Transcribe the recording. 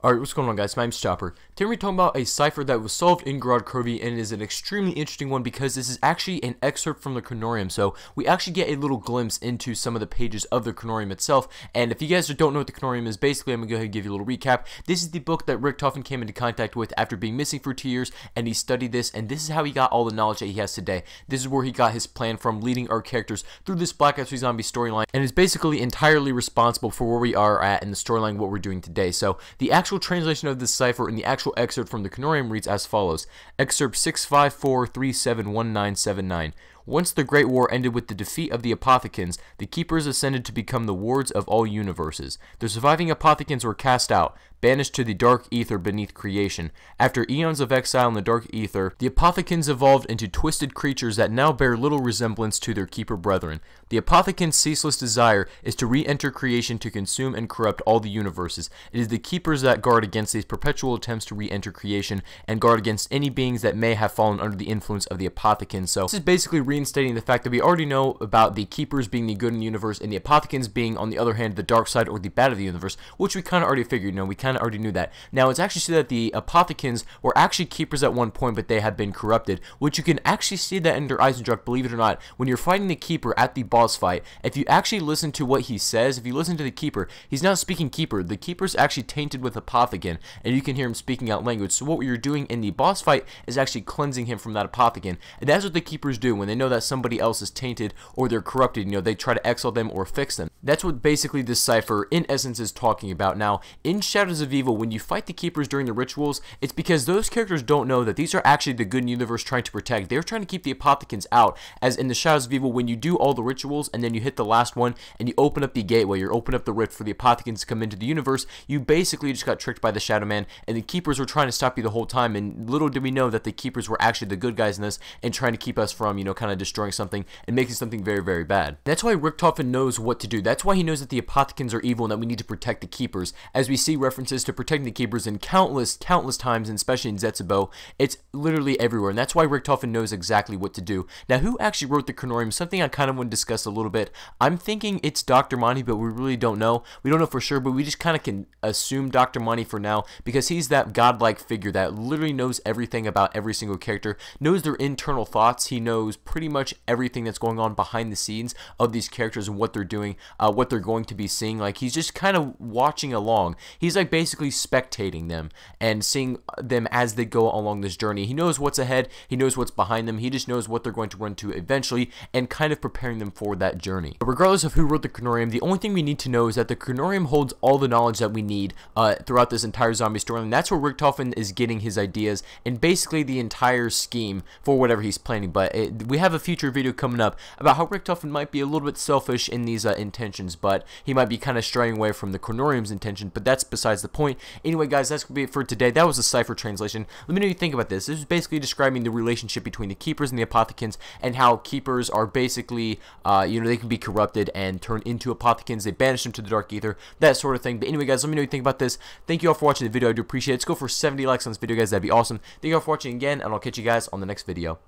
Alright, what's going on, guys? My name's Chopper. Today we're talking about a cipher that was solved in Grodd Curvy, and it is an extremely interesting one because this is actually an excerpt from the Chronorium. So we actually get a little glimpse into some of the pages of the Chronorium itself. And if you guys don't know what the Chronorium is, basically I'm going to go ahead and give you a little recap. This is the book that Richtofen came into contact with after being missing for 2 years, and he studied this, and this is how he got all the knowledge that he has today. This is where he got his plan from, leading our characters through this Black Ops 3 Zombie storyline, and is basically entirely responsible for where we are at in the storyline, what we're doing today. So the actual translation of this cipher in the actual excerpt from the Chronorium reads as follows. Excerpt 654371979. Once the Great War ended with the defeat of the Apothicons, the Keepers ascended to become the wards of all universes. The surviving Apothicons were cast out, banished to the dark ether beneath creation. After eons of exile in the dark ether, the Apothicons evolved into twisted creatures that now bear little resemblance to their Keeper brethren. The Apothicons' ceaseless desire is to re-enter creation to consume and corrupt all the universes. It is the Keepers that guard against these perpetual attempts to re-enter creation and guard against any beings that may have fallen under the influence of the Apothicons. So this is basically reinstating the fact that we already know about the Keepers being the good in the universe and the Apothicons being, on the other hand, the dark side or the bad of the universe, which we kind of already figured. We kind of already knew that. Now, it's actually said that the Apothicons were actually Keepers at one point, but they have been corrupted, which you can actually see that under Eisendrache, believe it or not. When you're fighting the Keeper at the boss fight, if you actually listen to what he says, if you listen to the Keeper, he's not speaking Keeper. The Keeper's actually tainted with Apothicon, and you can hear him speaking out language. So what you're doing in the boss fight is actually cleansing him from that Apothicon, and that's what the Keepers do when they know that somebody else is tainted or they're corrupted. They try to exile them or fix them. That's what basically this cipher in essence is talking about. Now, in Shadows of Evil, when you fight the Keepers during the rituals, it's because those characters don't know that these are actually the good universe trying to protect. They're trying to keep the Apothicons out, as in the Shadows of Evil, when you do all the rituals and then you hit the last one and you open up the gateway, you open up the rift for the Apothicons to come into the universe, you basically just got tricked by the Shadow Man, and the Keepers were trying to stop you the whole time, and little did we know that the Keepers were actually the good guys in this and trying to keep us from, kind of destroying something and making something very, very bad. That's why Richtofen knows what to do. That's why he knows that the Apothicons are evil and that we need to protect the Keepers, as we see references to protecting the Keepers in countless times, and especially in Zetsubo. It's literally everywhere, and that's why Richtofen knows exactly what to do. Now, who actually wrote the Chronorium? Something I kind of want to discuss a little bit. I'm thinking it's Dr. Monty, but we really don't know. We don't know for sure, but we just kind of can assume Dr. Monty for now, because he's that godlike figure that literally knows everything about every single character, knows their internal thoughts. He knows pretty much everything that's going on behind the scenes of these characters and what they're doing, what they're going to be seeing. Like, he's just kind of watching along. He's like basically spectating them and seeing them as they go along this journey. He knows what's ahead, he knows what's behind them, he just knows what they're going to run to eventually, and kind of preparing them for that journey. But regardless of who wrote the Chronorium, the only thing we need to know is that the Chronorium holds all the knowledge that we need throughout this entire zombie storyline. That's where Richtofen is getting his ideas and basically the entire scheme for whatever he's planning. But we have a future video coming up about how Richtofen might be a little bit selfish in these intentions, but he might be kind of straying away from the Chronorium's intention, but that's besides the point. Anyway, guys, that's going to be it for today. That was a cipher translation. Let me know what you think about this. This is basically describing the relationship between the Keepers and the Apothicons, and how Keepers are basically, they can be corrupted and turn into Apothicons. They banish them to the dark ether, that sort of thing. But anyway, guys, let me know what you think about this. Thank you all for watching the video. I do appreciate it. Let's go for 70 likes on this video, guys. That'd be awesome. Thank you all for watching again, and I'll catch you guys on the next video.